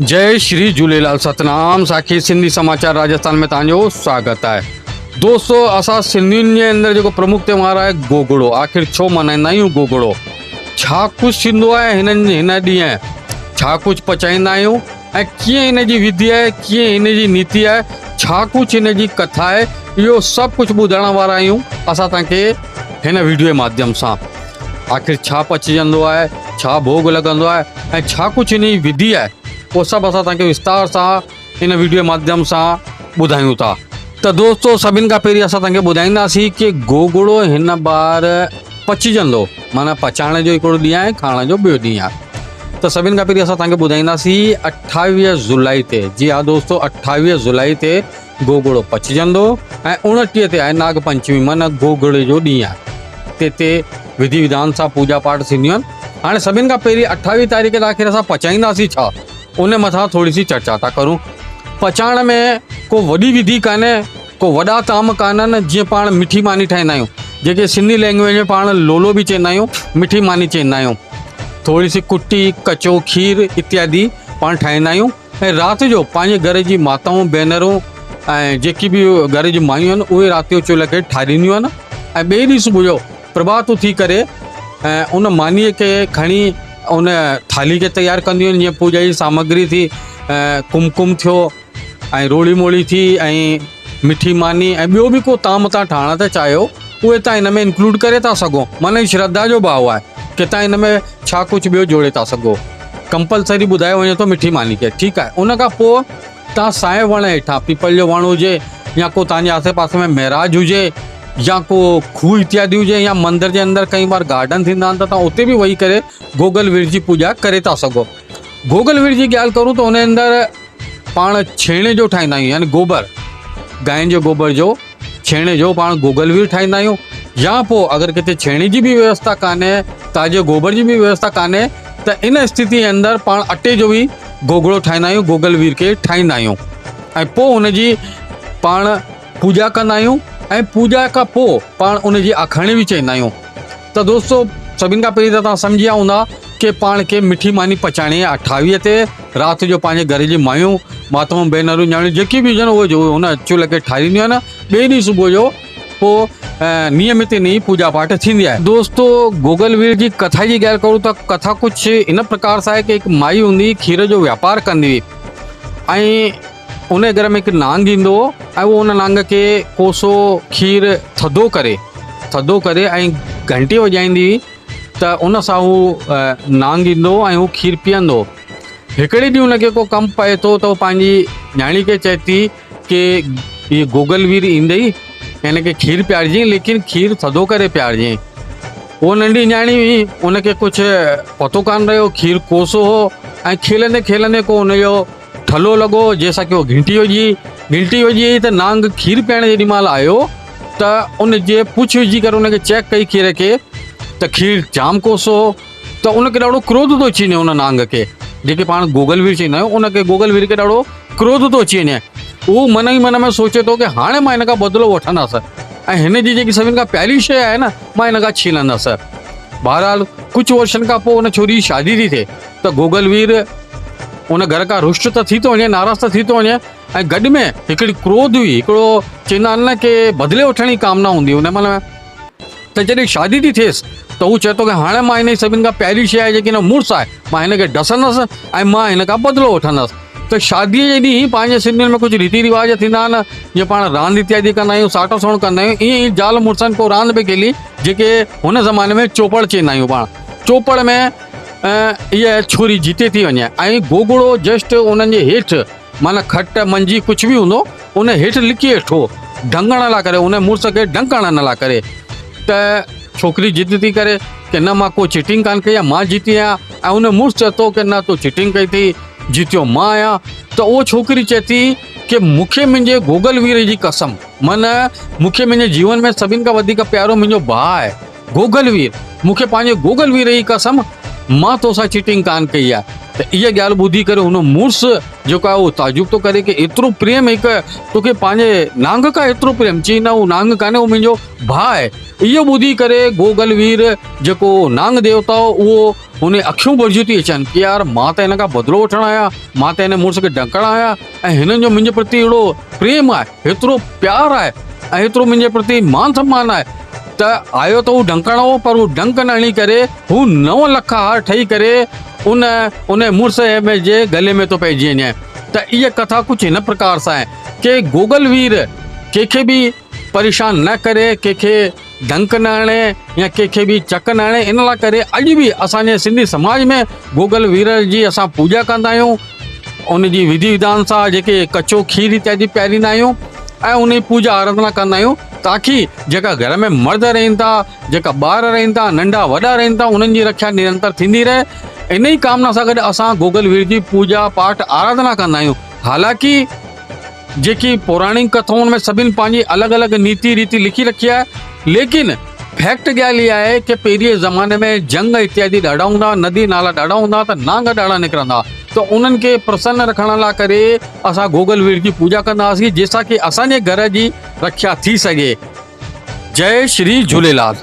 जय श्री झूलेलाल सतनाम साखी सिंधी समाचार राजस्थान में तव्हांजो स्वागत है। दोस्तों असां सिंधियुनि जे अंदरि जेको प्रमुख त्योहार आहे गोगड़ो, आख़िर छो मल्हाईंदा आहियूं गोगड़ो? छा कुझु थींदो आहे हिन ॾींहुं, छा कुझु पचाईंदा आहियूं ऐं कीअं हिन जी विधि आहे, कीअं हिन जी नीति आहे, छा कुझु हिन जी कथा आहे, इहो सभु कुझु ॿुधाइण वारा आहियूं असां तव्हांखे हिन वीडियो जे माध्यम सां। आख़िर छा पचजंदो आहे, छा भोग लॻंदो आहे ऐं छा कुझु हिन जी विधि आहे, उहो सभु असां तव्हांखे विस्तार सां हिन वीडियो जे माध्यम सां ॿुधायूं था। त दोस्तों सभिनि खां पहिरीं असां तव्हांखे ॿुधाईंदासीं कि गोगड़ो हिन बार पचजंदो, माना पचाइण जो हिकिड़ो ॾींहुं आहे, खाइण जो ॿियो ॾींहुं आहे। त सभिनि खां पहिरीं असां तव्हांखे ॿुधाईंदासीं 28 जुलाई ते, जी हा दोस्तों 28 जुलाई ते गोगड़ो पचजंदो ऐं 29 ते आहे नाग पंचमी, माना गोगड़े जो ॾींहुं आहे। ते विधि विधान सां पूजा पाठ थींदियूं आहिनि। हाणे सभिनि खां पहिरीं 28 तारीख़ ते आख़िर असां पचाईंदासीं छा, उन मथां थोरी सी चर्चा था करूं। पचाइण में को वॾी विधि कान्हे, को वॾा ताम कान्हनि। जीअं पाण मिठी मानी ठाहींदा आहियूं, जेके सिंधी लैंग्वेज में पाण लोलो बि चवंदा आहियूं, मिठी मानी चवंदा आहियूं। थोरी सी कुटी, कचो खीर इत्यादि पाण ठाहींदा आहियूं ऐं राति जो पंहिंजे घर जी माताऊं भेनरूं ऐं जेकी बि घर जी मायूं आहिनि उहे राति जो चुल्ह खे ठारींदियूं आहिनि ऐं ॿिए ॾींहुं सुबुह जो प्रभात थी करे ऐं उन मानीअ खे खणी उन थाली खे तयारु कंदियूं आहिनि। जीअं पूजा जी सामग्री थी, कुमकुम थियो ऐं रोड़ी मोड़ी थी ऐं मिठी मानी ऐं ॿियो बि को ताम तव्हां ठाहिण था चाहियो उहे तव्हां हिन में इंक्लूड करे था सघो। माना ही श्रद्धा जो भाव आहे कि तव्हां हिन में छा कुझु ॿियो जोड़े था सघो। कंपलसरी ॿुधायो वञे थो मिठी मानी खे, ठीकु आहे। उन खां पोइ तव्हां साए वण हेठां, पीपल जो वण हुजे या को तव्हांजे आसे पासे में महराज हुजे या को खूह इत्यादि हुजे या मंदर जे अंदरि कई बार गार्डन थींदा आहिनि त तव्हां उते बि वेही करे गोगल वीर जी पूजा करे था सघो। गोगल वीर जी ॻाल्हि करूं त उन अंदरि पाण छेणे जो ठाहींदा आहियूं, यानी गोबर, गांइ जे गोबर जो छेणे जो पाण गोगल वीर ठाहींदा आहियूं। या पोइ अगरि किथे छेणे जी बि व्यवस्था कान्हे, ताज़े गोबर जी बि व्यवस्था कान्हे, त इन स्थिति जे अंदरि पाण अटे जो बि गोगड़ो ठाहींदा आहियूं, गोगल वीर खे ठाहींदा आहियूं ऐं पोइ हुनजी पाण पूजा कंदा आहियूं ऐं पूजा खां पोइ पाण उनजी आखाणी बि चवंदा आहियूं। त दोस्तों सभिनि खां पहिरीं त तव्हां सम्झी विया हूंदा कि पाण खे मिठी मानी पचाइणी आहे 28 ते राति जो। पंहिंजे घर जी मायूं, माताऊं, भेनरूं, न्याणियूं जेकी बि हुजनि उहे जो हुन चुल्ह खे ठाहींदियूं आहिनि। ॿिए ॾींहुं सुबुह जो पोइ नियमित इन जी पूजा पाठ थींदी आहे। दोस्तों गोगल वीर जी कथा जी ॻाल्हि करूं त कथा कुझु इन प्रकार सां आहे कि हिकु माई हूंदी, खीर जो वापारु कंदी हुई ऐं उन घर में हिकु नांग ईंदो हो ऐं उहो उन नांग खे कोसो खीर थधो करे ऐं घंटी वॼाईंदी हुई त उन सां उहो नांग ईंदो ऐं उहो खीर पीअंदो। हिकिड़े ॾींहुं उनखे को कमु पए थो त उहो पंहिंजी न्याणी खे चए थी कि हीअ गोगल वीर ईंदई, हिन खे खीर पियारजांइ, लेकिन खीर थधो करे पियारजांइ। उहो नंढी न्याणी हुई, उनखे कुझु पतो कान रहियो, खीर कोसो हो ऐं खेलंदे खेलंदे को हुनजो ठलो लॻो जंहिंसां की उहो घंटी वॼी त नांग खीर पीअण जेॾी महिल आयो त उन जे पुछ विझी करे उनखे चेक कई खीर खे त खीर जाम कोसो हो। त उनखे ॾाढो क्रोध थो अची वञे उन नांग खे, जेके पाण गोगल वीर चवंदा आहियूं, उनखे गोगल वीर खे ॾाढो क्रोध थो अची वञे। उहो मन ई मन में सोचे थो कि हाणे मां हिन खां बदिलो वठंदसि ऐं हिन जी जेकी सभिनि खां प्यारी शइ आहे न, मां हिन खां छीनंदसि। बहरहाल कुझु वर्षनि खां पोइ उन छोरी जी शादी थी थिए त गोगल वीर उन घर खां रुष्ट त थी थो वञे, नाराज़ त थी थो वञे ऐं गॾ में हिकिड़ी क्रोध हुई, हिकिड़ो चवंदा आहिनि न कि बदिले वठण जी कामना हूंदी हुन महिल में। त जॾहिं शादी थी थिएसि त हू चए थो कि हाणे मां हिन जी सभिनि खां प्यारी शइ आहे जेकी हिन मुड़ुसु आहे, मां हिन खे ॾसंदसि ऐं मां हिन खां बदिलो वठंदसि। त शादीअ जे ॾींहुं पंहिंजे सिंधियुनि में कुझु रीति रिवाज थींदा आहिनि, जीअं पाण रांदि इत्यादि कंदा आहियूं, साट सोण कंदा आहियूं, ईअं ई ज़ाल मुड़ुसनि को रांदि बि खेली जेके हुन ज़माने में चोपड़ चवंदा आहियूं पाण। चोपड़ में इहा छोरी जीते थी वञे ऐं गोगड़ो जस्ट उन्हनि जे हेठि, माना खट मंजी कुझु बि हूंदो उन हेठि लिकी वेठो ढंगण लाइ करे, उन मुड़ुस खे ढंकण लाइ करे। त छोकिरी जिद थी करे कि न मां को चिटिंग कान कई आहे, मां जीती आहियां ऐं उन मुड़ुस चए थो कि न तूं चिटिंग कई थी, जीतियो मां आहियां। त उहो छोकिरी चए थी कि मूंखे मुंहिंजे गोगल वीर जी कसम, माना मूंखे मुंहिंजे जीवन में सभिनि खां वधीक प्यारो मुंहिंजो भाउ आहे गोगल वीर, मूंखे पंहिंजे गोगल वीर जी कसम, मां तोसां चिटिंग कान कई आहे। त इहा ॻाल्हि ॿुधी करे हुन मुड़ुसु जेको आहे उहो ताजुब थो करे की एतिरो प्रेम हिकु तोखे पंहिंजे नांग खां एतिरो प्रेम, चई न उहो नांग कान्हे, उहो मुंहिंजो भाउ आहे। इहो ॿुधी करे गोगल वीर जेको नांग देवता हो उहो हुन अखियूं भरिजियूं थी अचनि की यार मां त हिन खां बदिलो वठणु आहियां, मां त हिन मुड़ुस खे ढंकणु आहियां ऐं हिननि जो मुंहिंजे प्रति अहिड़ो प्रेम आहे, हेतिरो प्यारु आहे ऐं हेतिरो मुंहिंजे प्रति मान सम्मान आहे त आयो त हू ढंकण हो, पर हू ढंक न हणी करे हू 9 लख हार ठही करे उन मुड़ुस में जे गले में थो पइजी वञे। त इहा कथा कुझु हिन प्रकार सां आहे कि गोगल वीर कंहिंखे बि परेशान न करे, कंहिंखे ढंक न हणे या कंहिंखे बि चक न हणे। इन लाइ करे अॼु बि असांजे सिंधी समाज में गोगल वीर जी असां पूॼा कंदा आहियूं, उन जी विधि विधान सां जेके कचो खीर इत्यादि पीआरींदा आहियूं ऐं उन जी पूॼा आराधना कंदा आहियूं ताकि जेका घर में मर्द रहनि था, जेका ॿार रहनि था, नंढा वॾा रहनि था, उन्हनि जी रक्षा निरंतर थींदी रहे। इन ई कामना सां गॾु असां गोगल वीर जी पूॼा पाठ आराधना कंदा आहियूं। हालांकि जेकी पौराणिक कथाउनि में सभिनि पंहिंजी अलॻि अलॻि नीति रीति लिखी रखी आहे, लेकिन फैक्ट ॻाल्हि इहा आहे कि पहिरीं ज़माने में जंग इत्यादि ॾाढा हूंदा, नदी नाला ॾाढा हूंदा, त नांग ॾाढा निकिरंदा, त उन्हनि खे प्रसन्न रखण लाइ करे असां गोगल वीर जी पूॼा कंदा हुआसीं जंहिंसां कि असांजे घर जी रक्षा थी सघे। जय श्री झूलेलाल।